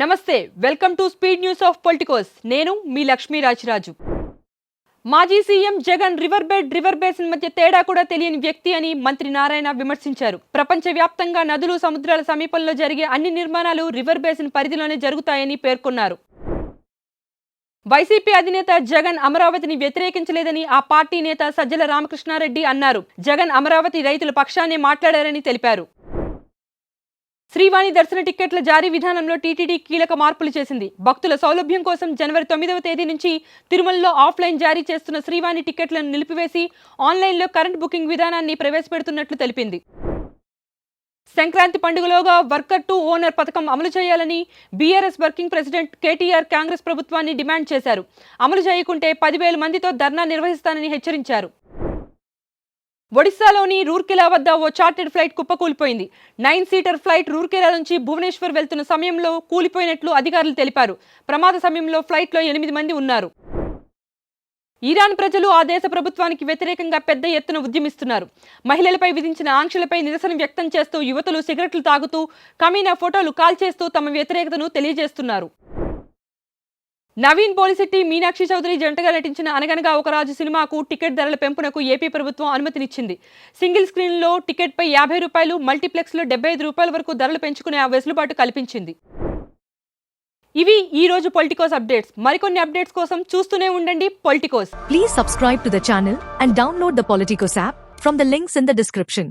నమస్తే welcome to speed news of Politicos నేను మీ లక్ష్మీ రాజరాజు మాజీ సీఎం జగన్ రివర్ బేసిన్ మధ్య తేడా కూడా తెలియని వ్యక్తి అని మంత్రి నారాయణ విమర్శించారు. ప్రపంచవ్యాప్తంగా నదులు సముద్రాల సమీపంలో జరిగే అన్ని నిర్మాణాలు రివర్ బేసిన్ పరిధిలోనే జరుగుతాయని పేర్కొన్నారు. వైసీపీ అధినేత జగన్ అమరావతిని వ్యతిరేకించలేదని ఆ పార్టీ నేత సజ్జల రామకృష్ణారెడ్డి అన్నారు. జగన్ అమరావతి రైతుల పక్షానే మాట్లాడారని తెలిపారు. శ్రీవాణి దర్శన టిక్కెట్ల జారీ విధానంలో టీటీడీ కీలక మార్పులు చేసింది. భక్తుల సౌలభ్యం కోసం జనవరి 9వ తేదీ నుంచి తిరుమలలో ఆఫ్లైన్ జారీ చేస్తున్న శ్రీవాణి టిక్కెట్లను నిలిపివేసి ఆన్లైన్లో కరెంట్ బుకింగ్ విధానాన్ని ప్రవేశపెడుతున్నట్లు తెలిపింది. సంక్రాంతి పండుగలోగా వర్కర్ టు ఓనర్ పథకం అమలు చేయాలని BRS working president KTR Congress ప్రభుత్వాన్ని డిమాండ్ చేశారు. అమలు చేయకుంటే 10,000 మందితో ధర్నా నిర్వహిస్తానని హెచ్చరించారు. ఒడిశాలోని రూర్కెలా వద్ద ఓ చార్టెడ్ ఫ్లైట్ కుప్పకూలిపోయింది. 9 సీటర్ ఫ్లైట్ రూర్కెలా నుంచి భువనేశ్వర్ వెళ్తున్న సమయంలో కూలిపోయినట్లు అధికారులు తెలిపారు. ప్రమాద సమయంలో ఫ్లైట్లో 8 మంది ఉన్నారు. ఇరాన్ ప్రజలు ఆ దేశ ప్రభుత్వానికి వ్యతిరేకంగా పెద్ద ఎత్తున ఉద్యమిస్తున్నారు. మహిళలపై విధించిన ఆంక్షలపై నిరసన వ్యక్తం చేస్తూ యువతులు సిగరెట్లు తాగుతూ కమీనా ఫోటోలు కాల్చేస్తూ తమ వ్యతిరేకతను తెలియజేస్తున్నారు. నవీన్ పోలిశెట్టి మీనాక్షి చౌదరి జంటగా నటించిన అనగనగా ఒక రాజు సినిమాకు టికెట్ ధరల పెంపునకు ఏపీ ప్రభుత్వం అనుమతినిచ్చింది. సింగిల్ స్క్రీన్లో టికెట్పై 50 రూపాయలు, మల్టీప్లెక్స్లో 75 రూపాయల వరకు ధరలు పెంచుకునే ఆ వెసులుబాటు కల్పించింది. ఇవి ఈ రోజు పొలిటికోస్ అప్డేట్స్. మరికొన్ని అప్డేట్స్ కోసం చూస్తూనే ఉండండి Politicos. Please subscribe to the channel and download the Politicos app from the links in the description.